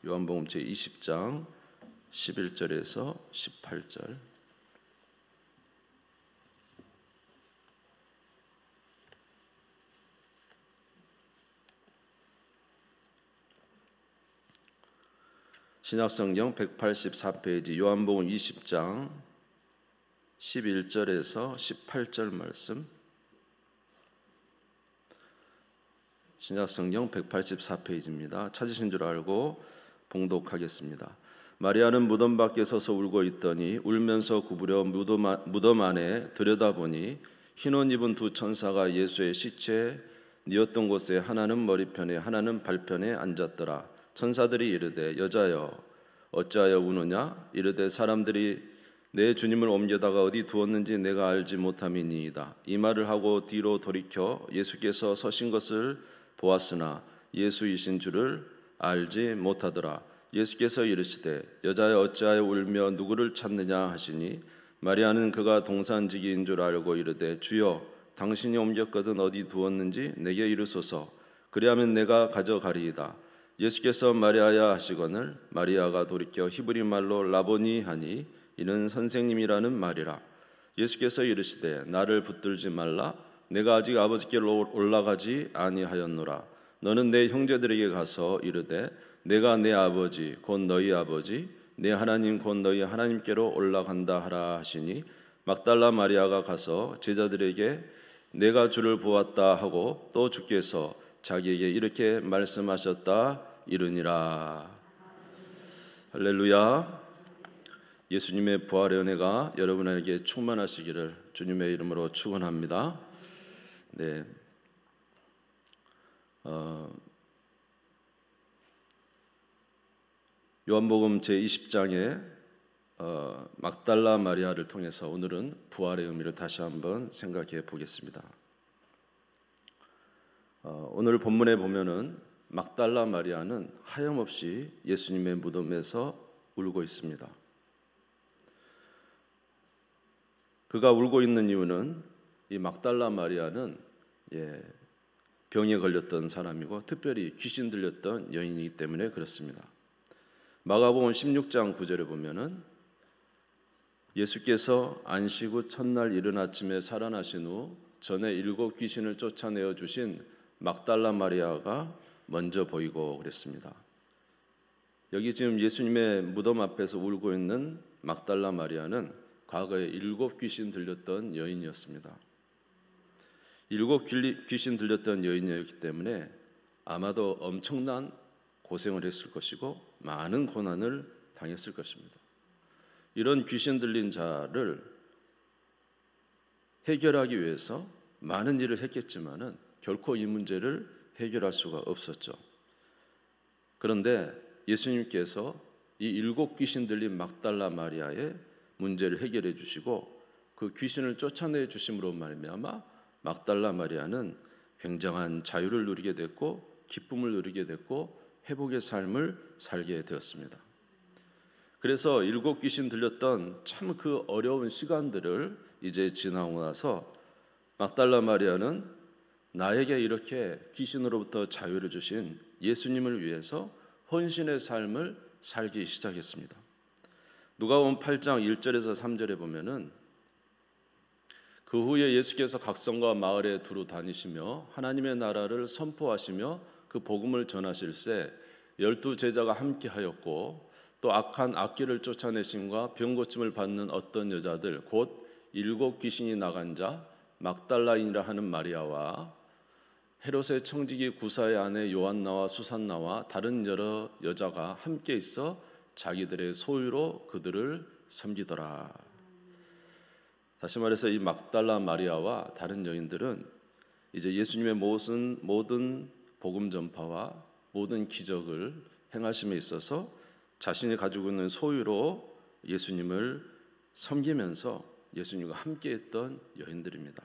요한복음 제20장 11절에서 18절. 신약성경 184페이지 요한복음 20장 11절에서 18절 말씀. 신약성경 184페이지입니다. 찾으신 줄 알고 봉독하겠습니다. 마리아는 무덤 밖에 서서 울고 있더니 울면서 구부려 무덤 안에 들여다보니 흰옷 입은 두 천사가 예수의 시체 뉘었던 곳에 하나는 머리편에 하나는 발편에 앉았더라. 천사들이 이르되 여자여 어찌하여 우느냐? 이르되 사람들이 내 주님을 옮겨다가 어디 두었는지 내가 알지 못함이니이다. 이 말을 하고 뒤로 돌이켜 예수께서 서신 것을 보았으나 예수이신 줄을 알지 못하더라. 예수께서 이르시되 여자여 어찌하여 울며 누구를 찾느냐 하시니 마리아는 그가 동산지기인 줄 알고 이르되 주여 당신이 옮겼거든 어디 두었는지 내게 이르소서. 그리하면 내가 가져가리이다. 예수께서 마리아야 하시거늘 마리아가 돌이켜 히브리 말로 라보니 하니 이는 선생님이라는 말이라. 예수께서 이르시되 나를 붙들지 말라. 내가 아직 아버지께로 올라가지 아니하였노라. 너는 내 형제들에게 가서 이르되 내가 내 아버지 곧 너희 아버지 내 하나님 곧 너희 하나님께로 올라간다 하라 하시니 막달라 마리아가 가서 제자들에게 내가 주를 보았다 하고 또 주께서 자기에게 이렇게 말씀하셨다 이르니라. 할렐루야. 예수님의 부활의 은혜가 여러분에게 충만하시기를 주님의 이름으로 축원합니다. 네. 요한복음 제20장에 막달라 마리아를 통해서 오늘은 부활의 의미를 다시 한번 생각해 보겠습니다. 오늘 본문에 보면은 막달라 마리아는 하염없이 예수님의 무덤에서 울고 있습니다. 그가 울고 있는 이유는 이 막달라 마리아는 병에 걸렸던 사람이고 특별히 귀신 들렸던 여인이기 때문에 그렇습니다. 마가복음 16장 9절에 보면은 예수께서 안식 후 첫날 이른 아침에 살아나신 후 전에 7 귀신을 쫓아내어 주신 막달라 마리아가 먼저 보이고 그랬습니다. 여기 지금 예수님의 무덤 앞에서 울고 있는 막달라 마리아는 과거에 7 귀신 들렸던 여인이었습니다. 7 귀신 들렸던 여인이었기 때문에 아마도 엄청난 고생을 했을 것이고 많은 고난을 당했을 것입니다. 이런 귀신 들린 자를 해결하기 위해서 많은 일을 했겠지만은 결코 이 문제를 해결할 수가 없었죠. 그런데 예수님께서 이 7 귀신 들린 막달라 마리아의 문제를 해결해 주시고 그 귀신을 쫓아내 주심으로 말미암아 막달라 마리아는 굉장한 자유를 누리게 됐고 기쁨을 누리게 됐고 회복의 삶을 살게 되었습니다. 그래서 7 귀신 들렸던 참 그 어려운 시간들을 이제 지나고 나서 막달라 마리아는 나에게 이렇게 귀신으로부터 자유를 주신 예수님을 위해서 헌신의 삶을 살기 시작했습니다. 누가복음 8장 1절에서 3절에 보면은 그 후에 예수께서 각성과 마을에 두루 다니시며 하나님의 나라를 선포하시며 그 복음을 전하실새 12 제자가 함께하였고 또 악한 악귀를 쫓아내심과 병 고침을 받는 어떤 여자들 곧 7 귀신이 나간 자 막달라인이라 하는 마리아와 헤롯의 청지기 구사의 아내 요한나와 수산나와 다른 여러 여자가 함께 있어 자기들의 소유로 그들을 섬기더라. 다시 말해서 이 막달라 마리아와 다른 여인들은 이제 예수님의 모든 복음 전파와 모든 기적을 행하심에 있어서 자신이 가지고 있는 소유로 예수님을 섬기면서 예수님과 함께했던 여인들입니다.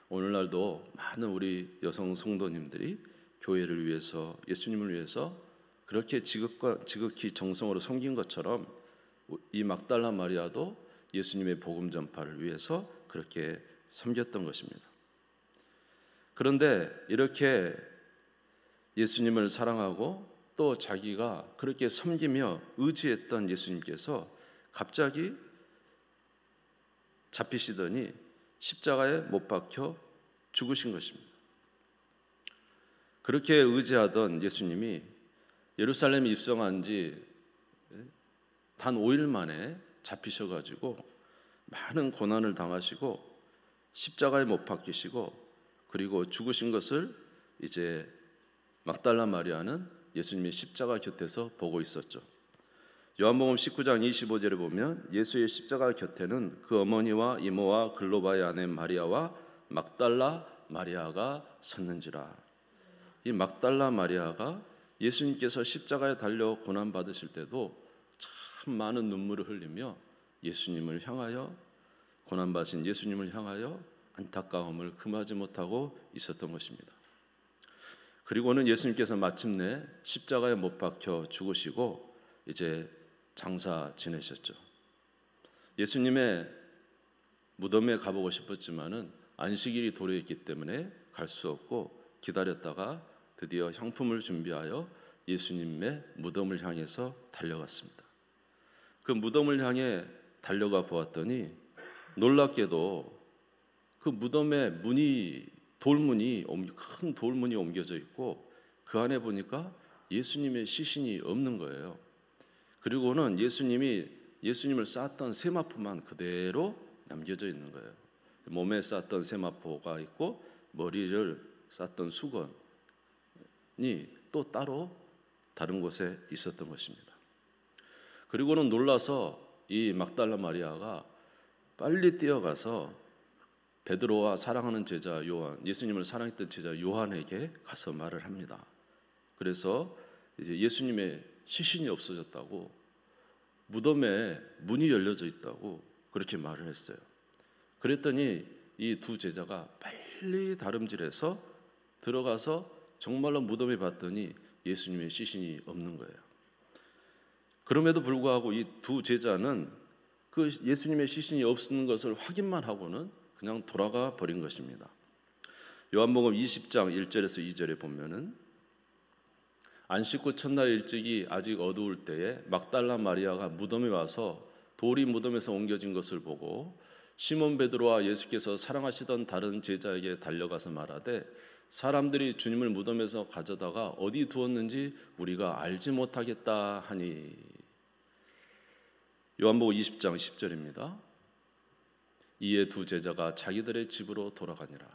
오늘날도 많은 우리 여성 성도님들이 교회를 위해서 예수님을 위해서 그렇게 지극히 정성으로 섬긴 것처럼 이 막달라 마리아도 예수님의 복음 전파를 위해서 그렇게 섬겼던 것입니다. 그런데 이렇게 예수님을 사랑하고 또 자기가 그렇게 섬기며 의지했던 예수님께서 갑자기 잡히시더니 십자가에 못 박혀 죽으신 것입니다. 그렇게 의지하던 예수님이 예루살렘에 입성한 지 단 5일 만에 잡히셔가지고 많은 고난을 당하시고 십자가에 못 박히시고 그리고 죽으신 것을 이제 막달라 마리아는 예수님의 십자가 곁에서 보고 있었죠. 요한복음 19장 25절에 보면 예수의 십자가 곁에는 그 어머니와 이모와 글로바의 아내 마리아와 막달라 마리아가 섰는지라. 이 막달라 마리아가 예수님께서 십자가에 달려 고난 받으실 때도 참 많은 눈물을 흘리며 예수님을 향하여 고난 받으신 예수님을 향하여 안타까움을 금하지 못하고 있었던 것입니다. 그리고는 예수님께서 마침내 십자가에 못 박혀 죽으시고 이제 장사 지내셨죠. 예수님의 무덤에 가보고 싶었지만은 안식일이 도래했기 때문에 갈 수 없고 기다렸다가 드디어 향품을 준비하여 예수님의 무덤을 향해서 달려갔습니다. 그 무덤을 향해 달려가 보았더니 놀랍게도 그 무덤에 돌문이 큰 돌문이 옮겨져 있고 그 안에 보니까 예수님의 시신이 없는 거예요. 그리고는 예수님을 쌌던 세마포만 그대로 남겨져 있는 거예요. 몸에 쌌던 세마포가 있고 머리를 쌌던 수건이 또 따로 다른 곳에 있었던 것입니다. 그리고는 놀라서 이 막달라 마리아가 빨리 뛰어가서 베드로와 사랑하는 제자 요한, 예수님을 사랑했던 제자 요한에게 가서 말을 합니다. 그래서 이제 예수님의 시신이 없어졌다고, 무덤에 문이 열려져 있다고 그렇게 말을 했어요. 그랬더니 이 두 제자가 빨리 다름질해서 들어가서 정말로 무덤에 봤더니 예수님의 시신이 없는 거예요. 그럼에도 불구하고 이 두 제자는 그 예수님의 시신이 없는 것을 확인만 하고는 그냥 돌아가 버린 것입니다. 요한복음 20장 1절에서 2절에 보면은 안식 후 첫날 일찍이 아직 어두울 때에 막달라 마리아가 무덤에 와서 돌이 무덤에서 옮겨진 것을 보고 시몬 베드로와 예수께서 사랑하시던 다른 제자에게 달려가서 말하되 사람들이 주님을 무덤에서 가져다가 어디 두었는지 우리가 알지 못하겠다 하니. 요한복음 20장 10절입니다. 이에 두 제자가 자기들의 집으로 돌아가니라.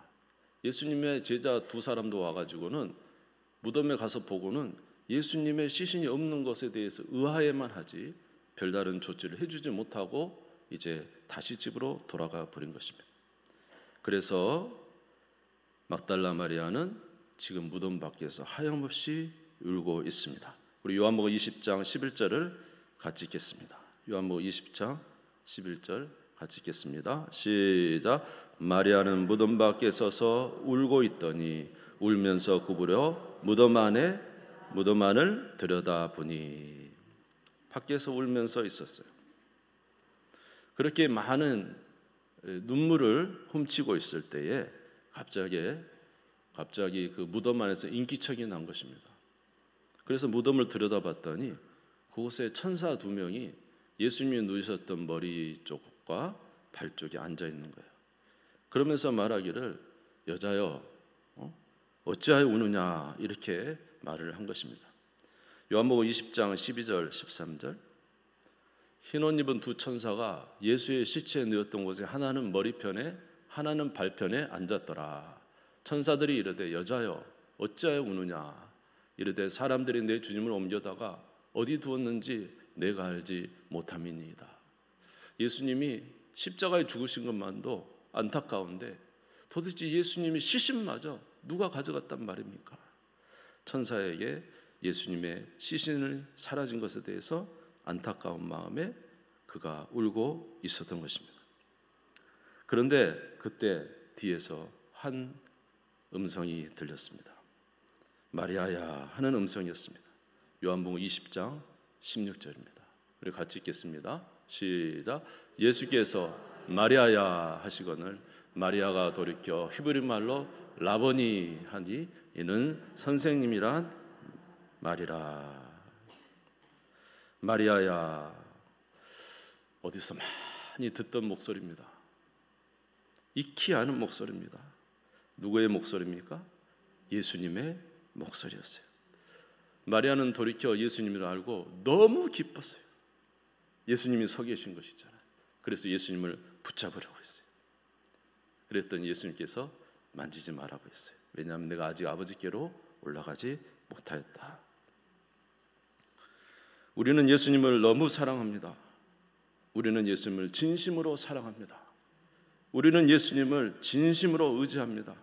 예수님의 제자 두 사람도 와가지고는 무덤에 가서 보고는 예수님의 시신이 없는 것에 대해서 의아해만 하지 별다른 조치를 해주지 못하고 이제 다시 집으로 돌아가 버린 것입니다. 그래서 막달라 마리아는 지금 무덤 밖에서 하염없이 울고 있습니다. 우리 요한복음 20장 11절을 같이 읽겠습니다. 요한복음 20장 11절 같이 읽겠습니다. 시작. 마리아는 무덤 밖에 서서 울고 있더니 울면서 구부려 무덤 안을 들여다보니. 밖에서 울면서 있었어요. 그렇게 많은 눈물을 훔치고 있을 때에 갑자기 그 무덤 안에서 인기척이 난 것입니다. 그래서 무덤을 들여다봤더니 그곳에 천사 두 명이 예수님이 누우셨던 머리 쪽과 발 쪽에 앉아 있는 거예요. 그러면서 말하기를 여자여 어찌하여 우느냐 이렇게 말을 한 것입니다. 요한복음 20장 12절 13절 흰 옷 입은 두 천사가 예수의 시체에 누웠던 곳에 하나는 머리편에 하나는 발편에 앉았더라. 천사들이 이르되 여자여 어찌하여 우느냐 이르되 사람들이 내 주님을 옮겨다가 어디 두었는지 내가 알지 못함이니이다. 예수님이 십자가에 죽으신 것만도 안타까운데 도대체 예수님이 시신마저 누가 가져갔단 말입니까? 천사에게 예수님의 시신을 사라진 것에 대해서 안타까운 마음에 그가 울고 있었던 것입니다. 그런데 그때 뒤에서 한 음성이 들렸습니다. 마리아야 하는 음성이었습니다. 요한복음 20장 16절입니다. 우리 같이 읽겠습니다. 시작. 예수께서 마리아야 하시거늘 마리아가 돌이켜 히브리 말로 라보니 하니 이는 선생님이란 말이라. 마리아야. 어디서 많이 듣던 목소리입니다. 익히 아는 목소리입니다. 누구의 목소리입니까? 예수님의 목소리였어요. 마리아는 돌이켜 예수님을 알고 너무 기뻤어요. 예수님이 서 계신 것이잖아요. 그래서 예수님을 붙잡으려고 했어요. 그랬더니 예수님께서 만지지 말라고 했어요. 왜냐하면 내가 아직 아버지께로 올라가지 못하였다. 우리는 예수님을 너무 사랑합니다. 우리는 예수님을 진심으로 사랑합니다. 우리는 예수님을 진심으로 의지합니다.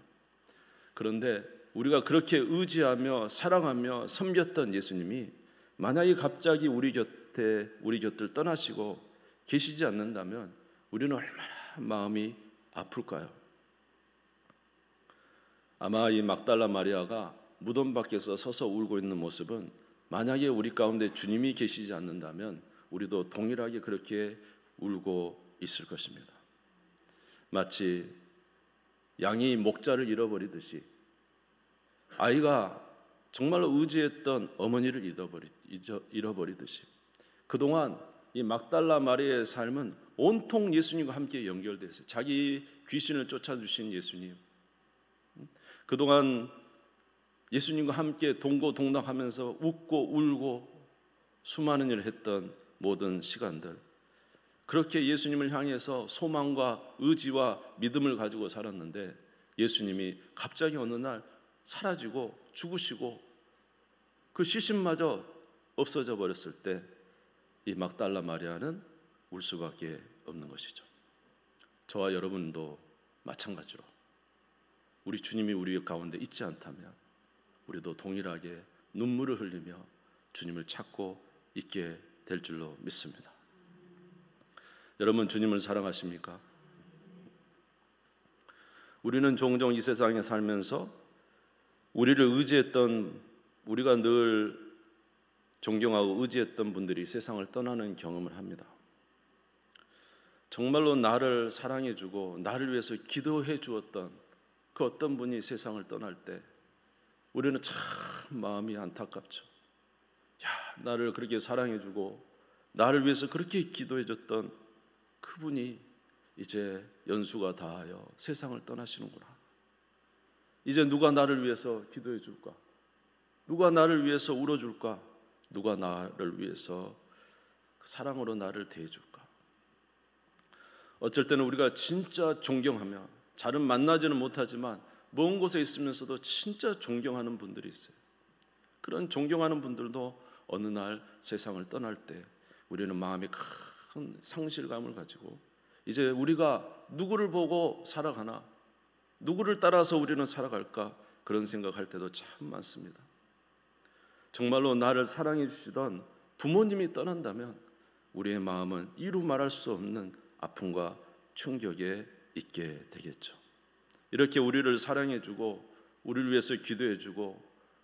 그런데 우리가 그렇게 의지하며 사랑하며 섬겼던 예수님이 만약에 갑자기 우리 곁을 떠나시고 계시지 않는다면 우리는 얼마나 마음이 아플까요? 아마 이 막달라 마리아가 무덤 밖에서 서서 울고 있는 모습은 만약에 우리 가운데 주님이 계시지 않는다면 우리도 동일하게 그렇게 울고 있을 것입니다. 마치 양이 목자를 잃어버리듯이 아이가 정말로 의지했던 어머니를 잃어버리듯이 그동안 이 막달라 마리아의 삶은 온통 예수님과 함께 연결됐어요. 자기 귀신을 쫓아주신 예수님, 그동안 예수님과 함께 동고동락하면서 웃고 울고 수많은 일을 했던 모든 시간들, 그렇게 예수님을 향해서 소망과 의지와 믿음을 가지고 살았는데 예수님이 갑자기 어느 날 사라지고 죽으시고 그 시신마저 없어져 버렸을 때 이 막달라 마리아는 울 수밖에 없는 것이죠. 저와 여러분도 마찬가지로 우리 주님이 우리 가운데 있지 않다면 우리도 동일하게 눈물을 흘리며 주님을 찾고 있게 될 줄로 믿습니다. 여러분, 주님을 사랑하십니까? 우리는 종종 이 세상에 살면서 우리를 의지했던, 우리가 늘 존경하고 의지했던 분들이 세상을 떠나는 경험을 합니다. 정말로 나를 사랑해주고 나를 위해서 기도해 주었던 그 어떤 분이 세상을 떠날 때 우리는 참 마음이 안타깝죠. 나를 그렇게 사랑해주고 나를 위해서 그렇게 기도해줬던 그분이 이제 연수가 다하여 세상을 떠나시는구나. 이제 누가 나를 위해서 기도해 줄까? 누가 나를 위해서 울어줄까? 누가 나를 위해서 사랑으로 나를 대해줄까? 어쩔 때는 우리가 진짜 존경하며 잘은 만나지는 못하지만 먼 곳에 있으면서도 진짜 존경하는 분들이 있어요. 그런 존경하는 분들도 어느 날 세상을 떠날 때 우리는 마음에 큰 상실감을 가지고 이제 우리가 누구를 보고 살아가나, 누구를 따라서 우리는 살아갈까, 그런 생각할 때도 참 많습니다. 정말로 나를 사랑해 주시던 부모님이 떠난다면 우리의 마음은 이루 말할 수 없는 아픔과 충격에 있게 되겠죠. 이렇게 우리를 사랑해 주고 우리를 위해서 기도해 주고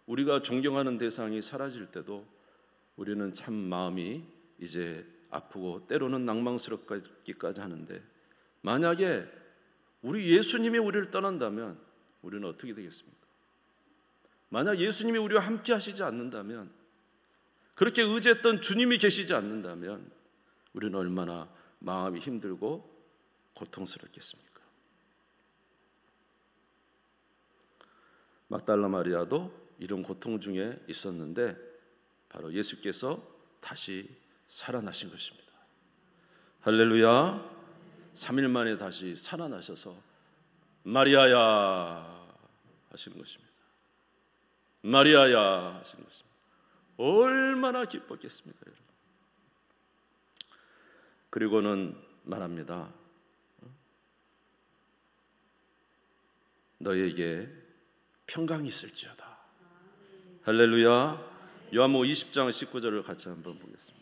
우리가 존경하는 대상이 사라질 때도 우리는 참 마음이 이제 아프고 때로는 낭망스럽기까지 하는데, 만약에 우리 예수님이 우리를 떠난다면 우리는 어떻게 되겠습니까? 만약 예수님이 우리와 함께 하시지 않는다면, 그렇게 의지했던 주님이 계시지 않는다면 우리는 얼마나 마음이 힘들고 고통스럽겠습니까? 막달라 마리아도 이런 고통 중에 있었는데 바로 예수께서 다시 살아나신 것입니다. 할렐루야. 3일 만에 다시 살아나셔서 마리아야 하시는 것입니다. 마리아야 하시는 것입니다. 얼마나 기뻤겠습니까, 여러분. 그리고는 말합니다. 너에게 평강이 있을지어다. 할렐루야. 요한복음 20장 19절을 같이 한번 보겠습니다.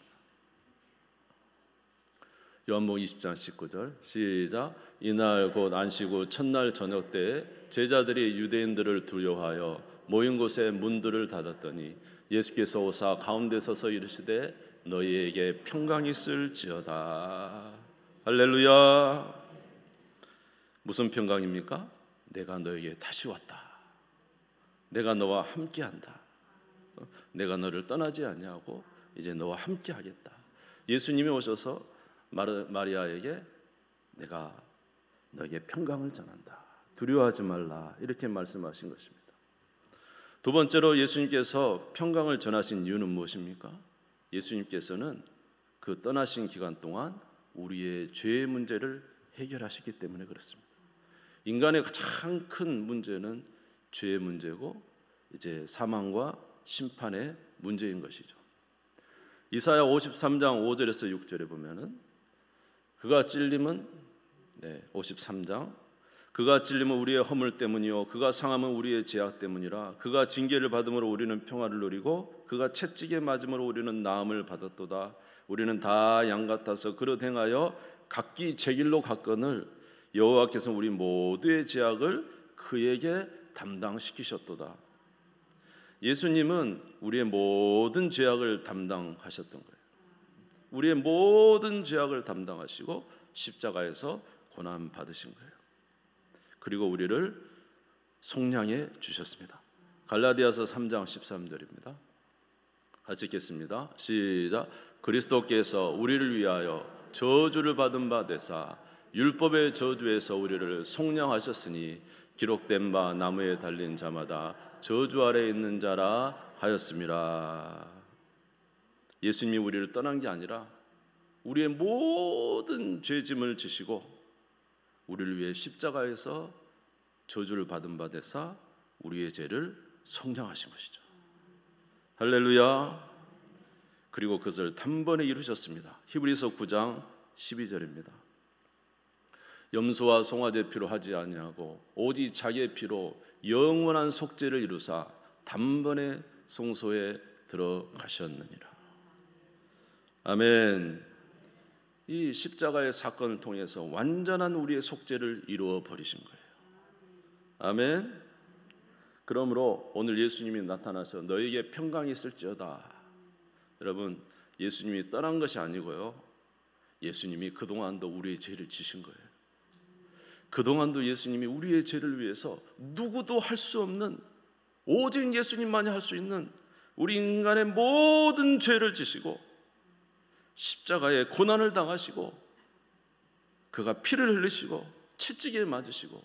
요한복음 20장 19절 시작. 이날 곧 안식 후 첫날 저녁 때에 제자들이 유대인들을 두려워하여 모인 곳에 문들을 닫았더니 예수께서 오사 가운데 서서 이르시되 너희에게 평강이 있을지어다. 할렐루야. 무슨 평강입니까? 내가 너에게 다시 왔다. 내가 너와 함께한다. 내가 너를 떠나지 아니하고 이제 너와 함께 하겠다. 예수님이 오셔서 마리아에게 내가 너에게 평강을 전한다. 두려워하지 말라. 이렇게 말씀하신 것입니다. 두 번째로 예수님께서 평강을 전하신 이유는 무엇입니까? 예수님께서는 그 떠나신 기간 동안 우리의 죄의 문제를 해결하시기 때문에 그렇습니다. 인간의 가장 큰 문제는 죄의 문제고 이제 사망과 심판의 문제인 것이죠. 이사야 53장 5절에서 6절에 보면은 그가 찔림은 53장 그가 찔림은 우리의 허물 때문이요 그가 상함은 우리의 죄악 때문이라. 그가 징계를 받음으로 우리는 평화를 누리고 그가 채찍에 맞음으로 우리는 나음을 받았도다. 우리는 다 양 같아서 그릇 행하여 각기 제 길로 갔거늘 여호와께서 우리 모두의 죄악을 그에게 담당시키셨도다. 예수님은 우리의 모든 죄악을 담당하셨던 거예요. 우리의 모든 죄악을 담당하시고 십자가에서 고난 받으신 거예요. 그리고 우리를 속량해 주셨습니다. 갈라디아서 3장 13절입니다. 같이 읽겠습니다. 시작. 그리스도께서 우리를 위하여 저주를 받은 바 되사 율법의 저주에서 우리를 속량하셨으니 기록된 바 나무에 달린 자마다 저주 아래 있는 자라 하였음이라. 예수님이 우리를 떠난 게 아니라 우리의 모든 죄짐을 지시고 우리를 위해 십자가에서 저주를 받은 바 되사 우리의 죄를 속량하신 것이죠. 할렐루야. 그리고 그것을 단번에 이루셨습니다. 히브리서 9장 12절입니다. 염소와 송아지 피로 하지 아니하고 오직 자기의 피로 영원한 속죄를 이루사 단번에 성소에 들어가셨느니라. 아멘. 이 십자가의 사건을 통해서 완전한 우리의 속죄를 이루어 버리신 거예요. 아멘. 그러므로 오늘 예수님이 나타나서 너에게 평강이 있을지어다. 여러분, 예수님이 떠난 것이 아니고요, 예수님이 그동안도 우리의 죄를 지신 거예요. 그동안도 예수님이 우리의 죄를 위해서 누구도 할 수 없는, 오직 예수님만이 할 수 있는 우리 인간의 모든 죄를 지시고 십자가에 고난을 당하시고 그가 피를 흘리시고 채찍에 맞으시고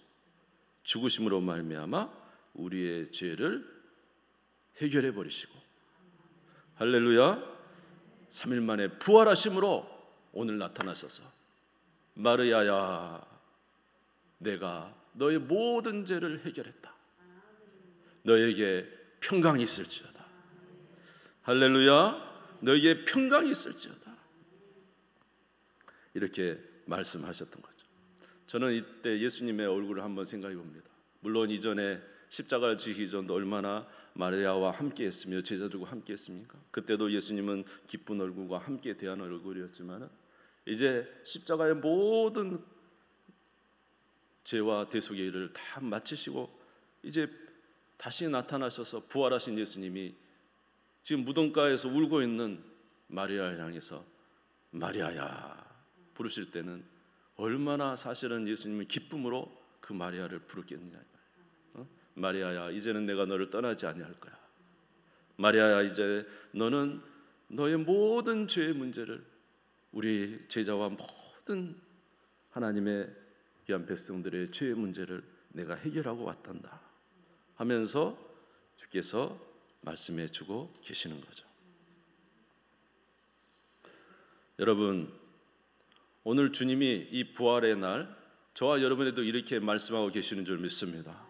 죽으심으로 말미암아 우리의 죄를 해결해 버리시고, 할렐루야, 3일 만에 부활하심으로 오늘 나타나셔서 마리아야, 내가 너의 모든 죄를 해결했다. 너에게 평강이 있을지어다. 할렐루야, 너에게 평강이 있을지어다. 이렇게 말씀하셨던 거죠. 저는 이때 예수님의 얼굴을 한번 생각해 봅니다. 물론 이전에 십자가를 지기 전도 얼마나 마리아와 함께 했으며 제자들과 함께 했습니까? 그때도 예수님은 기쁜 얼굴과 함께 대하는 얼굴이었지만 이제 십자가의 모든 죄와 대속의 일을 다 마치시고 이제 다시 나타나셔서 부활하신 예수님이 지금 무덤가에서 울고 있는 마리아를 향해서 마리아야 부르실 때는 얼마나 사실은 예수님은 기쁨으로 그 마리아를 부르겠느냐. 마리아야, 이제는 내가 너를 떠나지 아니할 거야. 마리아야, 이제 너는 너의 모든 죄의 문제를, 우리 제자와 모든 하나님의 귀한 백성들의 죄의 문제를 내가 해결하고 왔단다 하면서 주께서 말씀해 주고 계시는 거죠. 여러분, 오늘 주님이 이 부활의 날 저와 여러분에도 이렇게 말씀하고 계시는 줄 믿습니다.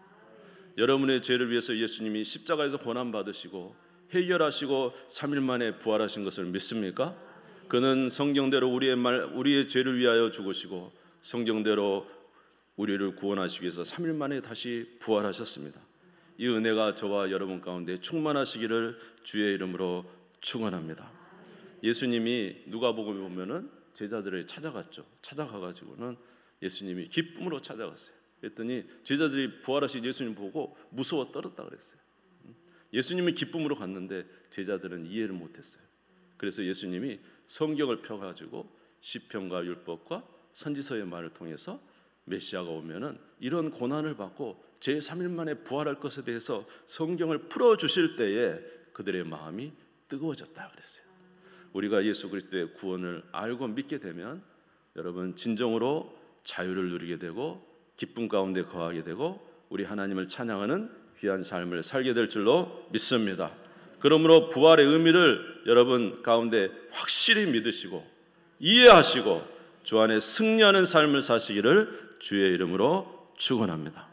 여러분의 죄를 위해서 예수님이 십자가에서 고난받으시고 해결하시고 3일 만에 부활하신 것을 믿습니까? 그는 성경대로 우리의 죄를 위하여 죽으시고 성경대로 우리를 구원하시기 위해서 3일 만에 다시 부활하셨습니다. 이 은혜가 저와 여러분 가운데 충만하시기를 주의 이름으로 축원합니다. 예수님이 누가복음에 보면은 제자들을 찾아갔죠. 찾아가가지고는 예수님이 기쁨으로 찾아갔어요. 그랬더니 제자들이 부활하신 예수님 보고 무서워 떨었다 그랬어요. 예수님이 기쁨으로 갔는데 제자들은 이해를 못했어요. 그래서 예수님이 성경을 펴가지고 시편과 율법과 선지서의 말을 통해서 메시아가 오면은 이런 고난을 받고 제3일 만에 부활할 것에 대해서 성경을 풀어주실 때에 그들의 마음이 뜨거워졌다 그랬어요. 우리가 예수 그리스도의 구원을 알고 믿게 되면 여러분 진정으로 자유를 누리게 되고 기쁨 가운데 거하게 되고 우리 하나님을 찬양하는 귀한 삶을 살게 될 줄로 믿습니다. 그러므로 부활의 의미를 여러분 가운데 확실히 믿으시고 이해하시고 주 안에 승리하는 삶을 사시기를 주의 이름으로 축원합니다.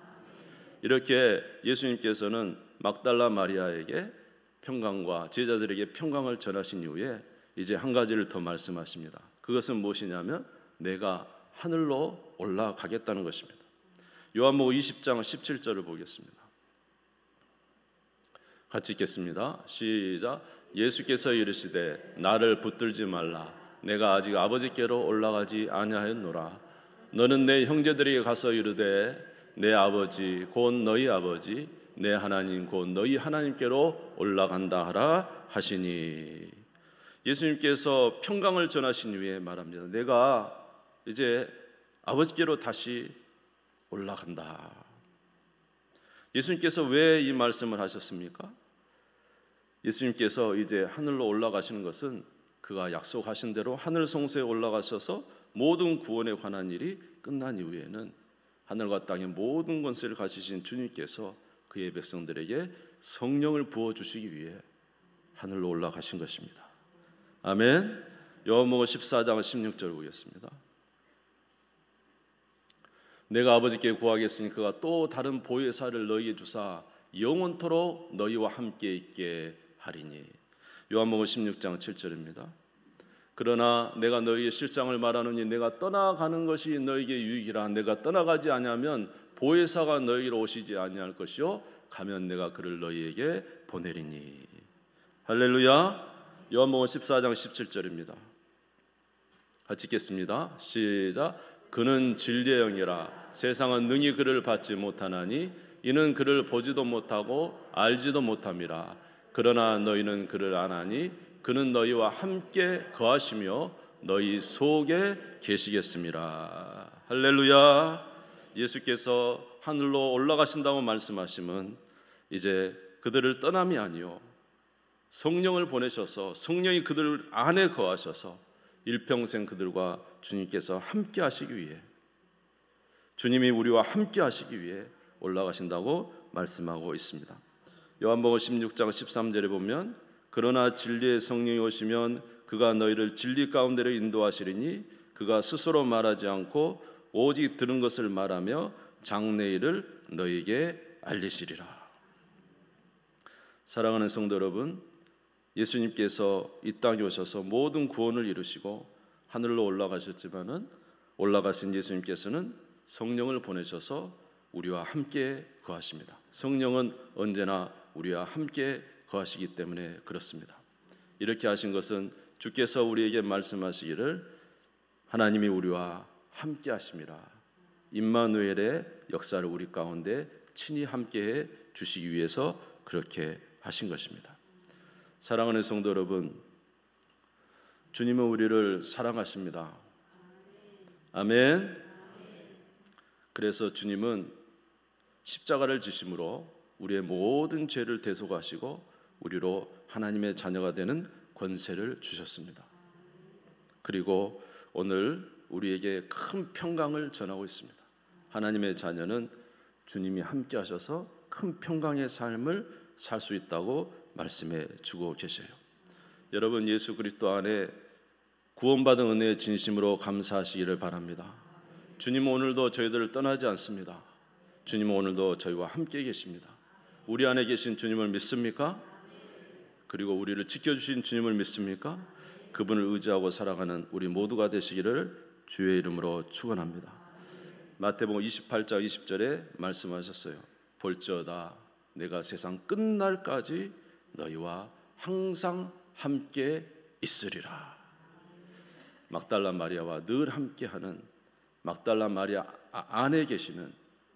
이렇게 예수님께서는 막달라 마리아에게 평강과 제자들에게 평강을 전하신 이후에 이제 한 가지를 더 말씀하십니다. 그것은 무엇이냐면 내가 하늘로 올라가겠다는 것입니다. 요한복음 20장 17절을 보겠습니다. 같이 읽겠습니다. 시작. 예수께서 이르시되 나를 붙들지 말라. 내가 아직 아버지께로 올라가지 아니하였노라. 너는 내 형제들에게 가서 이르되 내 아버지 곧 너희 아버지 내 하나님 곧 너희 하나님께로 올라간다 하라 하시니. 예수님께서 평강을 전하신 후에 말합니다. 내가 이제 아버지께로 다시 올라간다. 예수님께서 왜 이 말씀을 하셨습니까? 예수님께서 이제 하늘로 올라가시는 것은 그가 약속하신 대로 하늘 성소에 올라가셔서 모든 구원에 관한 일이 끝난 이후에는 하늘과 땅의 모든 권세를 가지신 주님께서 그의 백성들에게 성령을 부어주시기 위해 하늘로 올라가신 것입니다. 아멘. 요한복음 14장 16절 보겠습니다. 내가 아버지께 구하겠으니 그가 또 다른 보혜사를 너희에게 주사 영원토록 너희와 함께 있게 하리니. 요한복음 16장 7절입니다. 그러나 내가 너희의 실상을 말하노니 내가 떠나가는 것이 너희에게 유익이라. 내가 떠나가지 아니하면 보혜사가 너희로 오시지 아니할 것이요 가면 내가 그를 너희에게 보내리니. 할렐루야. 요한복음 14장 17절입니다. 같이 읽겠습니다. 시작. 그는 진리의 영이라 세상은 능히 그를 받지 못하나니 이는 그를 보지도 못하고 알지도 못함이라. 그러나 너희는 그를 아나니 그는 너희와 함께 거하시며 너희 속에 계시겠습니다. 할렐루야. 예수께서 하늘로 올라가신다고 말씀하시면 이제 그들을 떠남이 아니요 성령을 보내셔서 성령이 그들 안에 거하셔서 일평생 그들과 주님께서 함께 하시기 위해 주님이 우리와 함께 하시기 위해 올라가신다고 말씀하고 있습니다. 요한복음 16장 13절에 보면 그러나 진리의 성령이 오시면 그가 너희를 진리 가운데로 인도하시리니 그가 스스로 말하지 않고 오직 들은 것을 말하며 장래일을 너희에게 알리시리라. 사랑하는 성도 여러분, 예수님께서 이 땅에 오셔서 모든 구원을 이루시고 하늘로 올라가셨지만은 올라가신 예수님께서는 성령을 보내셔서 우리와 함께 거하십니다. 성령은 언제나 우리와 함께 거하시기 때문에 그렇습니다. 이렇게 하신 것은 주께서 우리에게 말씀하시기를 하나님이 우리와 함께 하심이라. 임마누엘의 역사를 우리 가운데 친히 함께해 주시기 위해서 그렇게 하신 것입니다. 사랑하는 성도 여러분, 주님은 우리를 사랑하십니다. 아멘. 그래서 주님은 십자가를 지심으로 우리의 모든 죄를 대속하시고 우리로 하나님의 자녀가 되는 권세를 주셨습니다. 그리고 오늘 우리에게 큰 평강을 전하고 있습니다. 하나님의 자녀는 주님이 함께 하셔서 큰 평강의 삶을 살 수 있다고 말씀해 주고 계셔요. 여러분, 예수 그리스도 안에 구원받은 은혜의 진심으로 감사하시기를 바랍니다. 주님은 오늘도 저희들을 떠나지 않습니다. 주님은 오늘도 저희와 함께 계십니다. 우리 안에 계신 주님을 믿습니까? 그리고 우리를 지켜주신 주님을 믿습니까? 그분을 의지하고 살아가는 우리 모두가 되시기를 주의 이름으로 축원합니다. 마태복음 28장 20절에 말씀하셨어요. 볼지어다 내가 세상 끝날까지 너희와 항상 함께 있으리라. 막달라 마리아와 늘 함께하는 막달라 마리아 안에 계시는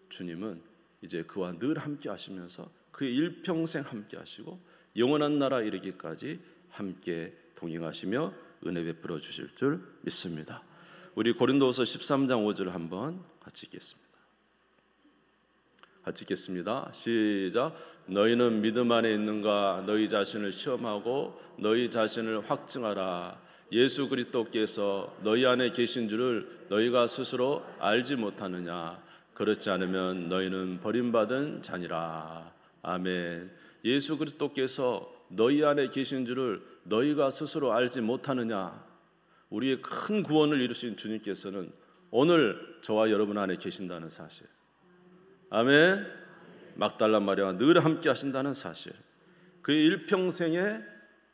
주님은 이제 그와 늘 함께 하시면서 그의 일평생 함께 하시고 영원한 나라 이르기까지 함께 동행하시며 은혜 베풀어 주실 줄 믿습니다. 우리 고린도후서 13장 5절 한번 같이 읽겠습니다. 같이 읽겠습니다. 시작. 너희는 믿음 안에 있는가? 너희 자신을 시험하고 너희 자신을 확증하라. 예수 그리스도께서 너희 안에 계신 줄을 너희가 스스로 알지 못하느냐? 그렇지 않으면 너희는 버림받은 자니라. 아멘. 예수 그리스도께서 너희 안에 계신 줄을 너희가 스스로 알지 못하느냐? 우리의 큰 구원을 이루신 주님께서는 오늘 저와 여러분 안에 계신다는 사실. 아멘. 막달라 마리아와 늘 함께 하신다는 사실. 그의 일평생에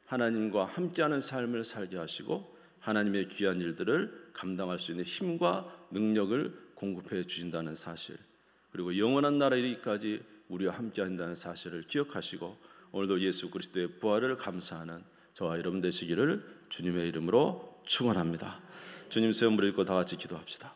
하나님과 함께하는 삶을 살게 하시고 하나님의 귀한 일들을 감당할 수 있는 힘과 능력을 공급해 주신다는 사실, 그리고 영원한 나라에 이르기까지 우리와 함께한다는 사실을 기억하시고 오늘도 예수 그리스도의 부활을 감사하는 저와 여러분 되시기를 주님의 이름으로 축원합니다. 주님 세운 무릎 꿇고 다 같이 기도합시다.